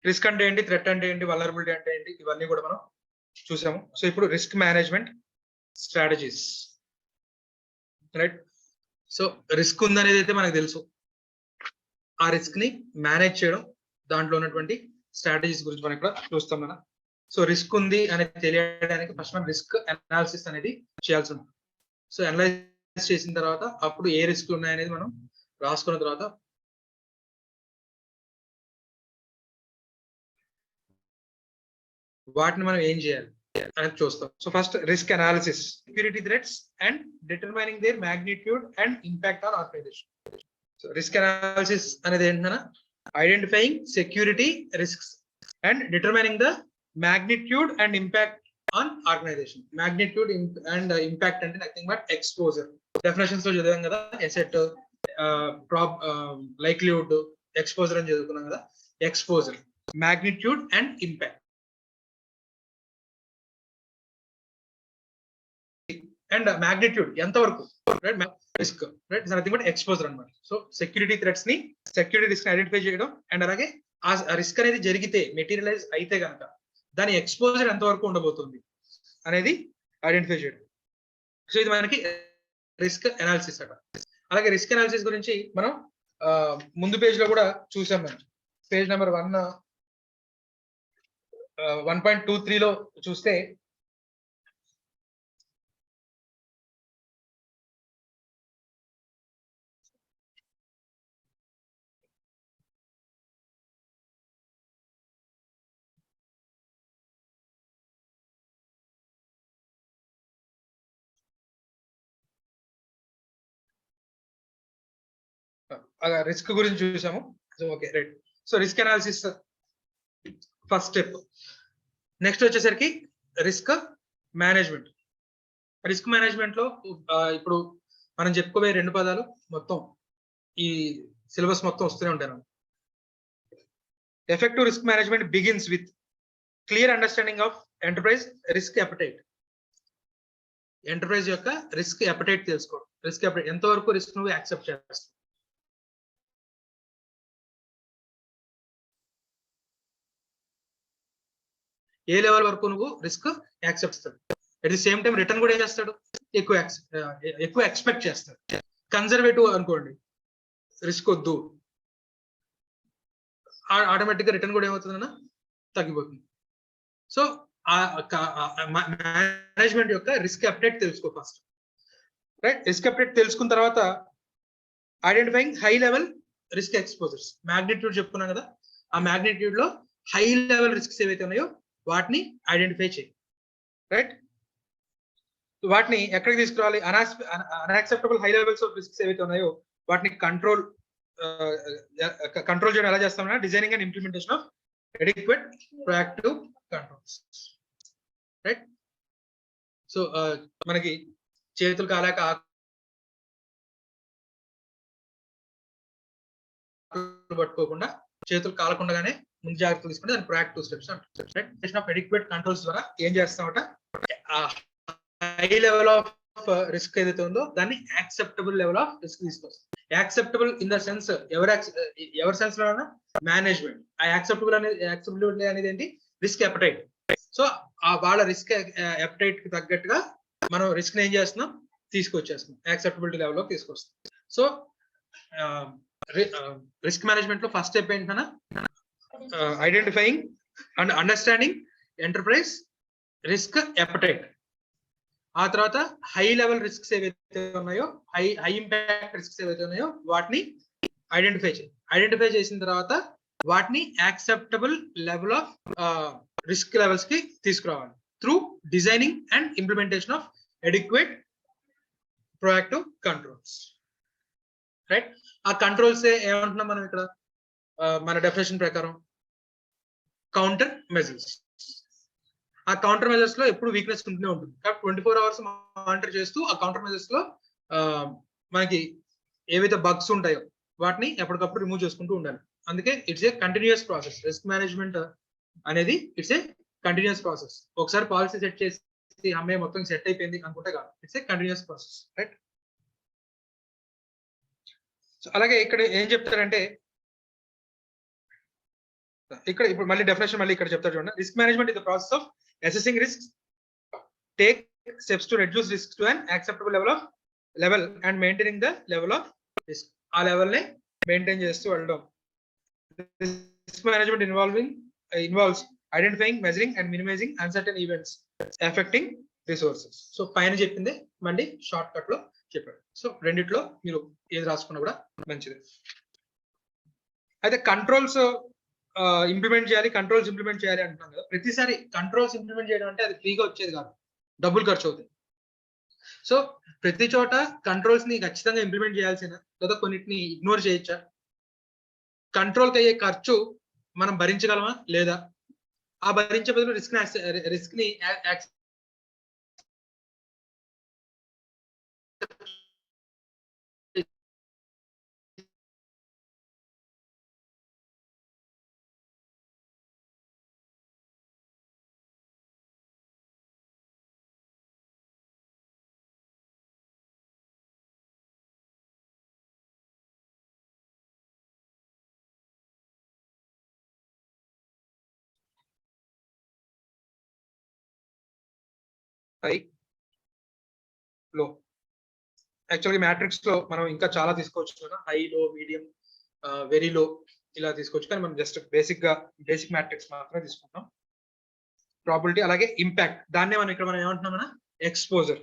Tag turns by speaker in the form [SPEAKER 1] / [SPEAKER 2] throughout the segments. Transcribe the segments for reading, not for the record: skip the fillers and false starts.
[SPEAKER 1] Risk అంటే ఏంటి, threat అంటే ఏంటి, వల్నరబిలిటీ అంటే ఏంటి, ఇవన్నీ కూడా మనం చూసాము. సో ఇప్పుడు risk management strategies, right. So risk ఉందనేది అయితే మనకు తెలుసు, ఆ రిస్క్ ని మేనేజ్ చేయడం, దాంట్లో ఉన్నటువంటి స్ట్రాటజీస్ గురించి మనం ఇక్కడ చూస్తాం మనం. సో రిస్క్ ఉంది అనేది తెలియడానికి ఫస్ట్ మనం రిస్క్ అనాలిసిస్ అనేది చేయాల్సి ఉంటుంది. సో అనలైజ్ చేసిన తర్వాత అప్పుడు ఏ రిస్క్ ఉన్నాయనేది మనం రాసుకున్న తర్వాత వాటిని మనం ఏం చేయాలి అనేది చూస్తాం. So first risk analysis, security threats and determining their magnitude and impact on organization. So risk analysis అనేది ఏంటన్నా, identifying security risks and determining the magnitude and impact on organization. Magnitude and impact అంటే nothing but exposure. Definitions లో చదివాం కదా, asset, likelihood, exposure అని చదువుకున్నాం కదా. Exposure, magnitude and impact. And magnitude ఎంత వరకు, risk, right, nothing but exposure అన్నమాట. సో సెక్యూరిటీ థ్రెట్స్ ని, సెక్యూరిటీ రిస్క్ ని ఐడెంటిఫై చేయడం, అండ్ అలాగే ఆ రిస్క్ అనేది జరిగితే, మెటీరియలైజ్ అయితే కనుక దాని ఎక్స్పోజర్ ఎంత వరకు ఉండబోతుంది అనేది ఐడెంటిఫై చేయడం. సో ఇది మనకి రిస్క్ అనాలిసిస్ అట. అలాగే రిస్క్ అనాలిసిస్ గురించి మనం ముందు పేజ్ లో కూడా చూసాం. మనం పేజ్ నెంబర్ 1.23 లో చూస్తే రిస్క్ గురించి చూసాము. So okay, right. So risk analysis first step. Next వచ్చేసరికి రిస్క్ మేనేజ్మెంట్. రిస్క్ మేనేజ్మెంట్ లో ఇప్పుడు మనం చెప్పుకోబోయే 2 పదాలు మొత్తం ఈ సిలబస్ మొత్తం వస్తూనే ఉంటాయి. Effective risk management begins with clear understanding of enterprise risk appetite. Enterprise యొక్క రిస్క్ అపెటైట్ తెలుసుకోవడం. రిస్క్ అపెటైట్ ఎంతవరకు రిస్క్ నువ్వు యాక్సెప్ట్ చేస్తావు, ఏ లెవెల్ వరకు నువ్వు రిస్క్ యాక్సెప్ట్ చేస్తాడు. At the same time return కూడా ఏం చేస్తాడు, ఎక్కువ ఎక్స్పెక్ట్ చేస్తాడు. కన్జర్వేటివ్ అనుకోండి, రిస్క్ వద్దు, ఆటోమేటిక్ గా రిటర్న్ కూడా ఏమవుతుందన్నా తగ్గిపోతుంది. సో మేనేజ్మెంట్ యొక్క రిస్క్ అప్డేట్ తెలుసుకో ఫస్ట్, రైట్. రిస్క్ అప్డేట్ తెలుసుకున్న తర్వాత identifying high level risk exposures. Magnitude చెప్పుకున్నాం కదా, ఆ మ్యాగ్నిట్యూడ్ లో హై లెవెల్ రిస్క్స్ ఏవైతే ఉన్నాయో వాటిని ఐడెంటిఫై చేయి, రైట్. వాటిని ఎక్కడికి తీసుకురావాలి, unacceptable high levels of risks ఏవైతే ఉన్నాయో వాటిని కంట్రోల్ చేయడం ఎలా చేస్తామన్నా, designing and implementation of adequate proactive controls, right. So మనకి చేతులు కాలాక పట్టుకోకుండా, చేతులు కాలకుండానే ముందు జాగ్రత్తలు తీసుకుంటే దాని ప్రొయాక్టివ్ స్టెప్స్ అంటారు, రైట్. ఆఫ్ అడిక్వేట్ కంట్రోల్స్ ద్వారా ఏం చేస్తామట, హై లెవెల్ ఆఫ్ రిస్క్ ఏదైతే ఉందో దాన్ని యాక్సెప్టబుల్ లెవెల్ ఆఫ్ రిస్క్ తీసుకొస్తాం. యాక్సెప్టబుల్ ఇన్ ద సెన్స్ ఎవరి సెన్స్ లో మేనేజ్మెంట్. ఆ యాక్సెప్టబిలిటీ అనేది ఏంటి, రిస్క్ అపెటైట్. సో వాళ్ళ రిస్క్ అపెటైట్ కి తగ్గట్టుగా మనం రిస్క్ ఏం చేస్తున్నాం, తీసుకొచ్చేస్తున్నాం, యాక్సెప్టబిలిటీ లెవెల్ లో తీసుకొస్తాం. సో రిస్క్ మేనేజ్మెంట్ లో ఫస్ట్ స్టెప్ ఏంటన్నా, identifying and understanding enterprise risk appetite. ఆ తర్వాత హై లెవెల్ రిస్క్స్ ఏవైతే ఉన్నాయో, హై ఇంపాక్ట్ రిస్క్స్ ఏవైతే ఉన్నాయో వాటిని ఐడెంటిఫై చేసిన తర్వాత వాటిని acceptable level of risk levels కి తీసుకురావాలి through designing and implementation of adequate proactive controls, right. ఆ కంట్రోల్స్ ఏమంటున్నాం మనం ఇక్కడ, మన డెఫినేషన్ ప్రకారం కౌంటర్ మెజర్స్. ఆ కౌంటర్ మెజర్స్ లో ఎప్పుడు వీక్నెస్ ఉంటూనే ఉంటుంది. కాబట్టి 24 hours మానిటర్ చేస్తూ ఆ కౌంటర్ మెజర్స్ లో మనకి ఏవైతే బగ్స్ ఉంటాయో వాటిని ఎప్పటికప్పుడు రిమూవ్ చేసుకుంటూ ఉండాలి. అందుకే it's a continuous process. Risk management అనేది ఇట్స్ ఏ కంటిన్యూస్ ప్రాసెస్. ఒకసారి పాలసీ సెట్ చేసి అమ్మాయి మొత్తం సెట్ అయిపోయింది అనుకుంటే కాదు, it's a continuous process, right. So అలాగే ఇక్కడ ఏం చెప్తారంటే, ఇక్కడ ఇప్పుడు మళ్ళీ డెఫినేషన్ మళ్ళీ ఇక్కడ చెప్తారు చూడండి. Risk management is the process of assessing risk, take steps to reduce risk to an acceptable level and maintaining the level of risk. ఆ లెవెల్ ని మెయింటైన్ చేస్తూ వెళ్ళడం. Risk management involves identifying, measuring and minimising uncertain events effecting resources. So పైన చెప్పింది మళ్ళీ short cut లో చెప్పాడు. So రెండిట్లో మీరు ఏది రాసుకున్నా కూడా మంచిది. అయితే కంట్రోల్స్ ఇంప్లిమెంట్ చేయాలి అంటున్నాం కదా. ప్రతిసారి కంట్రోల్స్ ఇంప్లిమెంట్ చేయడం అంటే అది ఫ్రీగా వచ్చేది కాదు, డబ్బులు ఖర్చు అవుతాయి. సో ప్రతి చోట కంట్రోల్స్ ని ఖచ్చితంగా ఇంప్లిమెంట్ చేయాల్సిన, లేదా కొన్నిటిని ఇగ్నోర్ చేయొచ్చా? కంట్రోల్కి అయ్యే ఖర్చు మనం భరించగలమా లేదా? ఆ భరించే బదులు రిస్క్ ని హై లో. యాక్చువల్గా మ్యాట్రిక్స్ లో మనం ఇంకా చాలా తీసుకోవచ్చు కదా, హై, లో, మీడియం, వెరీ లో ఇలా తీసుకోవచ్చు. కానీ మనం జస్ట్ బేసిక్ మ్యాట్రిక్స్ మాత్రమే తీసుకుంటాం. ప్రాబిలిటీ అలాగే ఇంపాక్ట్, దాన్నే మనం ఇక్కడ ఏమంటున్నాం మన ఎక్స్పోజర్.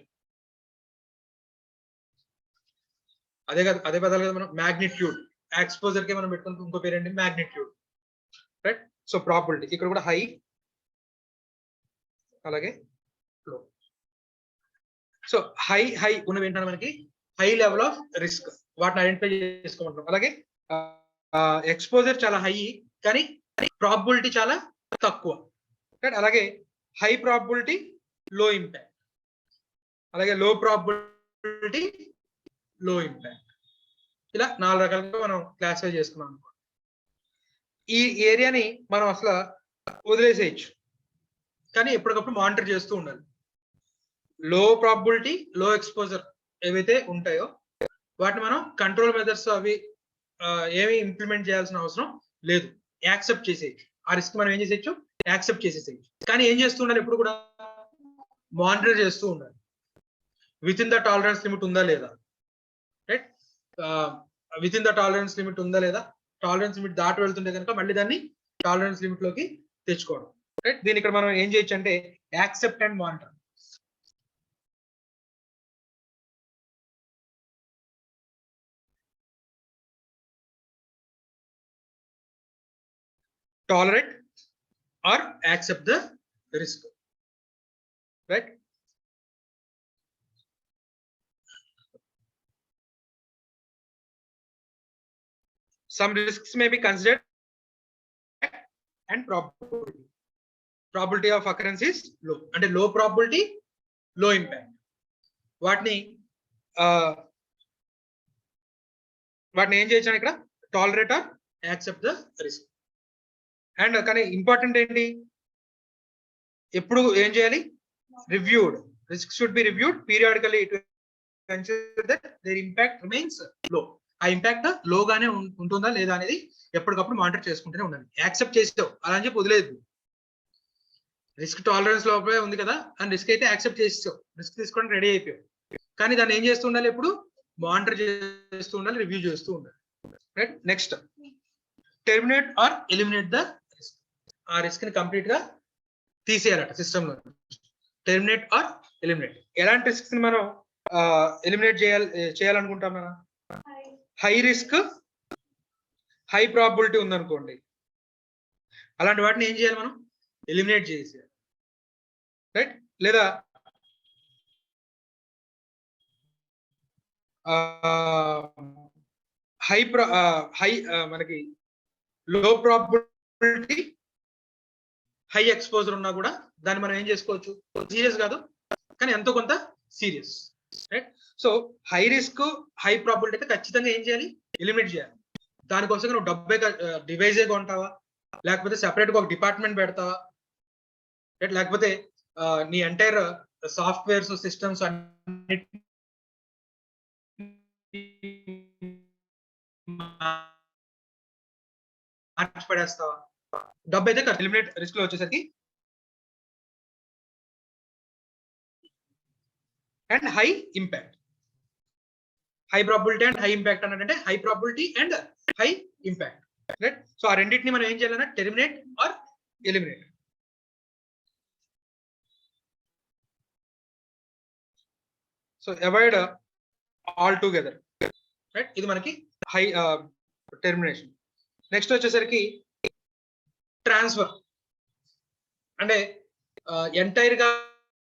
[SPEAKER 1] అదే పదాలు కదా మనం మ్యాగ్నిట్యూడ్. ఎక్స్పోజర్ కి మనం పెట్టుకుంటాం ఇంకో పేరు ఏంటి, మ్యాగ్నిట్యూడ్, రైట్? సో ప్రాబిలిటీ ఇక్కడ కూడా హై అలాగే లో. సో హై ఉన్నవి ఏంటంటే మనకి హై లెవెల్ ఆఫ్ రిస్క్, వాటిని ఐడెంటిఫై చేసుకోమంటాం. అలాగే ఎక్స్పోజర్ చాలా హై కానీ ప్రాబిలిటీ చాలా తక్కువ, రైట్? అలాగే హై ప్రాబిలిటీ, లో ఇంపాక్ట్, అలాగే లో ప్రాబిలిటీ, లో ఇంపాక్ట్. ఇలా 4 రకాలుగా మనం క్లాసిఫై చేసుకున్నాం అనుకో. ఈ ఏరియాని మనం అసలు వదిలేసేయచ్చు, కానీ ఎప్పటికప్పుడు మానిటర్ చేస్తూ ఉండాలి. లో ప్రాబిలిటీ, లో ఎక్స్పోజర్ ఏవైతే ఉంటాయో వాటిని మనం కంట్రోల్ మెథడ్స్ అవి ఏమి ఇంప్లిమెంట్ చేయాల్సిన అవసరం లేదు, యాక్సెప్ట్ చేసేయచ్చు. ఆ రిస్క్ మనం ఏం చేసేయచ్చు, యాక్సెప్ట్ చేసేసేయచ్చు. కానీ ఏం చేస్తూ ఉండాలి, ఎప్పుడు కూడా మానిటర్ చేస్తూ ఉండాలి. With in the tolerance limit ఉందా లేదా, right? With in the tolerance limit ఉందా లేదా, టాలరెన్స్ లిమిట్ దాటి వెళ్తుంటే కనుక మళ్ళీ దాన్ని టాలరెన్స్ లిమిట్ లోకి తెచ్చుకోవడం, రైట్? దీని ఇక్కడ మనం ఏం చేయొచ్చు అంటే accept and monitor. Tolerate or accept the risk, right? Some risks may be considered and probability of occurrence is low, and a low probability, low impact. వాటిని ఏం చేయొచ్చు ఇక్కడ, tolerate or accept the risk. And కానీ important ఏంటి, ఎప్పుడు ఏం చేయాలి, reviewed. Risk should be reviewed periodically to ensure that their impact remains low. ఆ ఇంపాక్ట్ లో గానే ఉంటుందా లేదా అనేది ఎప్పటికప్పుడు మానిటర్ చేసుకుంటూనే ఉండాలి. యాక్సెప్ట్ చేసావు అలా అని చెప్పి వదిలేదు, రిస్క్ టాలరెన్స్ లోపలే ఉంది కదా అని రిస్క్ అయితే యాక్సెప్ట్ చేసావు, రిస్క్ తీసుకోవడానికి రెడీ అయిపోయావు. కానీ దాన్ని ఏం చేస్తూ ఉండాలి, ఎప్పుడు మానిటర్ చేస్తూ ఉండాలి, రివ్యూ చేస్తూ ఉండాలి, right? Next, terminate or eliminate the risk. ఆ రిస్క్ ని కంప్లీట్ గా తీసేయాలట సిస్టమ్ లో. Terminate or eliminate. ఎలాంటి రిస్క్ ని మనం ఎలిమినేట్ చేయాలనుకుంటాం మనం? హై రిస్క్, హై ప్రాబిలిటీ ఉందనుకోండి, అలాంటి వాటిని ఏం చేయాలి మనం, ఎలిమినేట్ చేసేయాలి, రైట్? లేదా మనకి లో ప్రాబిలిటీ, హై ఎక్స్పోజర్ ఉన్నా కూడా దాన్ని మనం ఏం చేసుకోవచ్చు, సీరియస్ కాదు కానీ ఎంతో కొంత serious, right? So high risk, high probability అయితే ఖచ్చితంగా ఏం చేయాలి, ఎలిమినేట్ చేయాలి. దానికోసం నువ్వు డివైజే కొంటావా, లేకపోతే సెపరేట్ గా ఒక డిపార్ట్మెంట్ పెడతావా, రైట్? లేకపోతే నీ ఎంటైర్ సాఫ్ట్వేర్స్, సిస్టమ్స్ అన్ని పడేస్తావా? డబ్బు అయితే ఎలిమినేట్ రిస్క్ లో వచ్చేసరికి and high impact. High probability and high impact అన్నట్టు high probability and high impact, right? So ఆ రెండింటిని మనం ఏం చేయాలన్నా terminate or eliminate. So avoid altogether, right? ఇది మనకి హై టెర్మినేషన్. నెక్స్ట్ వచ్చేసరికి ట్రాన్స్ఫర్, అంటే ఎంటైర్ గా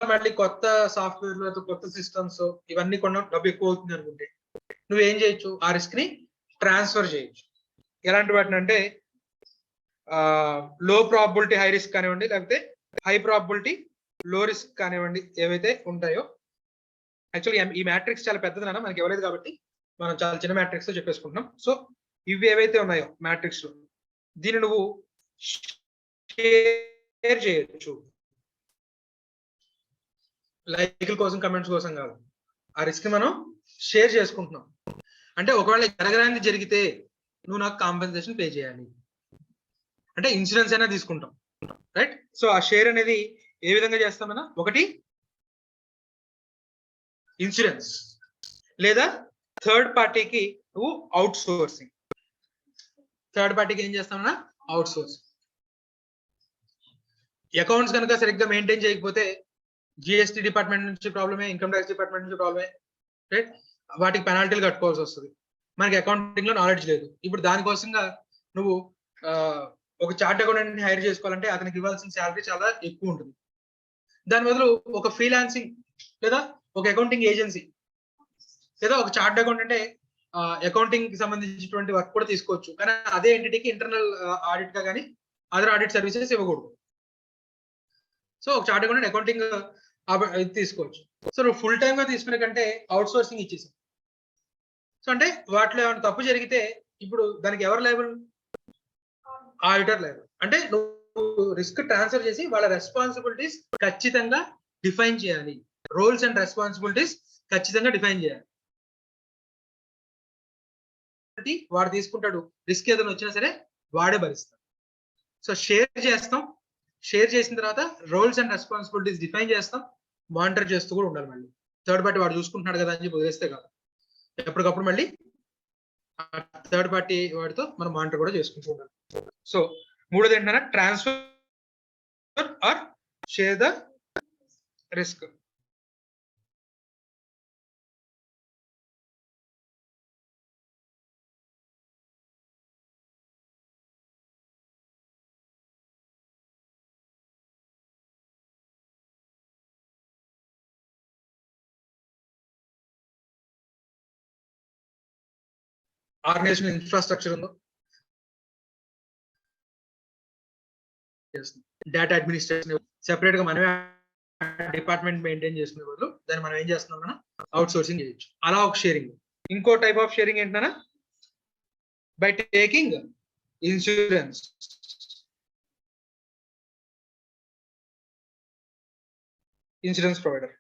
[SPEAKER 1] మళ్ళీ కొత్త సాఫ్ట్వేర్ లేదా కొత్త సిస్టమ్స్ ఇవన్నీ కొన్న డబ్బు ఎక్కువ అవుతుంది అనుకుంటే నువ్వేం చేయొచ్చు, ఆ రిస్క్ ని ట్రాన్స్ఫర్ చేయొచ్చు. ఎలాంటి వాటిని అంటే లో ప్రాబిలిటీ హై రిస్క్ కానివ్వండి, లేకపోతే హై ప్రాబిలిటీ లో రిస్క్ కానివ్వండి, ఏవైతే ఉంటాయో. యాక్చువల్లీ ఈ మ్యాట్రిక్స్ చాలా పెద్దది నాన్న, మనకి ఇవ్వలేదు కాబట్టి మనం చాలా చిన్న మ్యాట్రిక్స్ తో చెప్పేసుకుంటున్నాం. సో ఇవి ఏవైతే ఉన్నాయో మ్యాట్రిక్స్ లో దీన్ని నువ్వు షేర్ చేయొచ్చు. లైక్ల కోసం కమెంట్స్ కోసం కాదు, ఆ రిస్క్ మనం షేర్ చేసుకుంటున్నాం. అంటే ఒకవేళ జరగడానికి జరిగితే నువ్వు నాకు కాంపెన్సేషన్ పే చేయాలి, అంటే ఇన్సూరెన్స్ అయినా తీసుకుంటాం, రైట్? సో ఆ షేర్ అనేది ఏ విధంగా చేస్తామన్నా, ఒకటి ఇన్సూరెన్స్, లేదా థర్డ్ పార్టీకి నువ్వు అవుట్ సోర్సింగ్. థర్డ్ పార్టీకి ఏం చేస్తామన్నా అవుట్ సోర్సింగ్. అకౌంట్స్ కనుక సరిగ్గా మెయింటైన్ చేయకపోతే జిఎస్టీ డిపార్ట్మెంట్ నుంచి ప్రాబ్లమే, ఇన్కమ్ ట్యాక్స్ డిపార్ట్మెంట్ నుంచి ప్రాబ్లమే, రైట్? వాటికి పెనాల్టీలు కట్టుకోవాల్సి వస్తుంది. మనకి అకౌంటింగ్ లో నాలెడ్జ్ లేదు. ఇప్పుడు దానికోసంగా నువ్వు ఒక చార్ట్ అకౌంటెంట్ ని హైర్ చేసుకోవాలంటే అతనికి ఇవ్వాల్సిన శాలరీ చాలా ఎక్కువ ఉంటుంది. దాని బదులు ఒక ఫ్రీలాన్సింగ్ లేదా ఒక అకౌంటింగ్ ఏజెన్సీ లేదా ఒక చార్ట్ అకౌంటెంట్ అకౌంటింగ్ కి సంబంధించినటువంటి వర్క్ కూడా తీసుకోవచ్చు, కానీ అదే ఎంటిటీకి ఇంటర్నల్ ఆడిట్ గా కానీ అదర్ ఆడిట్ సర్వీసెస్ ఇవ్వకూడదు. సో ఒక చార్ట్ అకౌంటెంట్ అకౌంటింగ్ తీసుకోవచ్చు. సో నువ్వు ఫుల్ టైమ్ గా తీసుకునే కంటే అవుట్ సోర్సింగ్ ఇచ్చేసావు. సో అంటే వాటిలో ఏమైనా తప్పు జరిగితే ఇప్పుడు దానికి ఎవరు లైబుల్? Auditor liable. అంటే నువ్వు రిస్క్ ట్రాన్స్ఫర్ చేసి వాళ్ళ రెస్పాన్సిబిలిటీస్ ఖచ్చితంగా డిఫైన్ చేయాలి. రోల్స్ అండ్ రెస్పాన్సిబిలిటీస్ ఖచ్చితంగా డిఫైన్ చేయాలి. వాడు తీసుకుంటాడు, రిస్క్ ఏదైనా వచ్చినా సరే వాడే భరిస్తాడు. సో షేర్ చేస్తాం, షేర్ చేసిన తర్వాత రోల్స్ అండ్ రెస్పాన్సిబిలిటీస్ డిఫైన్ చేస్తాం, మానిటర్ చేస్తూ కూడా ఉండాలి. మళ్ళీ థర్డ్ పార్టీ వాడు చూసుకుంటున్నాడు కదా అని చెప్పి వదిలేస్తే కాదు, ఎప్పటికప్పుడు మళ్ళీ థర్డ్ పార్టీ వాడితో మనం మానిటర్ కూడా చేసుకుంటూ ఉండాలి. సో మూడోది ఏంటంటే transfer or share the risk. Organization infrastructure ఉందో, డేటా అడ్మినిస్ట్రేషన్ సెపరేట్ గా మనమే డిపార్ట్మెంట్ మెయింటైన్ చేసుకునే బదులు దాన్ని మనం ఏం చేస్తున్నాం మనం అవుట్ సోర్సింగ్ చేయొచ్చు. అలా ఒక షేరింగ్. ఇంకో టైప్ ఆఫ్ షేరింగ్ ఏంటన్నా, by taking insurance. Insurance provider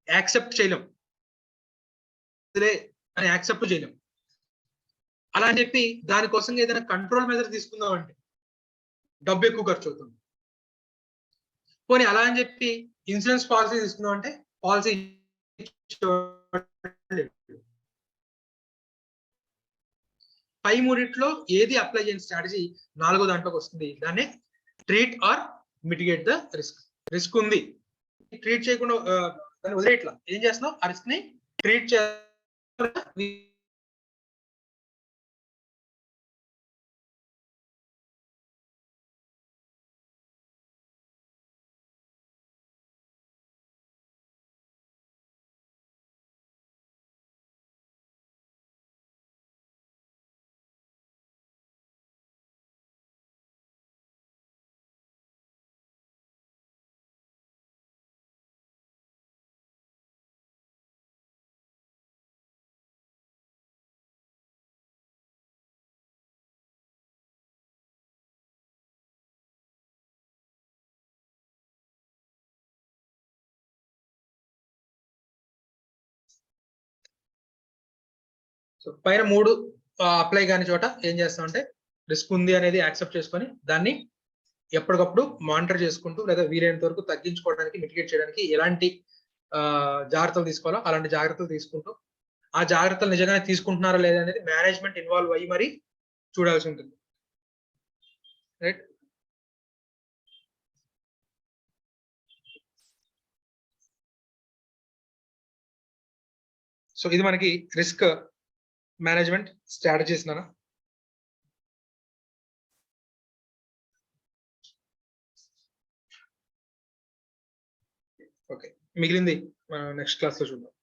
[SPEAKER 1] accept చేయలేం అని యాక్సెప్ట్ చేయలేం. అలా అని చెప్పి దానికోసం ఏదైనా కంట్రోల్ మెజర్ తీసుకుందాం అంటే డబ్బు ఎక్కువ ఖర్చు అవుతుంది. పోనీ అలా అని చెప్పి ఇన్సూరెన్స్ పాలసీ తీసుకుందాం అంటే పాలసీ పై మూడిట్లో ఏది అప్లై చేయని స్ట్రాటజీ నాలుగో దాంట్లోకి వస్తుంది. దాన్ని treat or mitigate the risk. Risk ఉంది, ట్రీట్ చేయకుండా దాన్ని వదిలేట్లా ఏం చేస్తున్నావు, ఆ రిస్క్ ని ట్రీట్ చే సో పైన 3 అప్లై కాని చోట ఏం చేస్తామంటే రిస్క్ ఉంది అనేది యాక్సెప్ట్ చేసుకొని దాన్ని ఎప్పటికప్పుడు మానిటర్ చేసుకుంటూ లేదా వీలైనంత వరకు తగ్గించుకోవడానికి మిటిగేట్ చేయడానికి ఎలాంటి జాగ్రత్తలు తీసుకోవాలో అలాంటి జాగ్రత్తలు తీసుకుంటూ ఆ జాగ్రత్తలు నిజంగానే తీసుకుంటున్నారా లేదా అనేది మేనేజ్మెంట్ ఇన్వాల్వ్ అయ్యి మరి చూడాల్సి ఉంటుంది. రైట్. సో ఇది మనకి రిస్క్ మేనేజ్మెంట్ స్ట్రాటజీస్ నానా. ఓకే, మిగిలింది నెక్స్ట్ క్లాస్ లో చూద్దాం.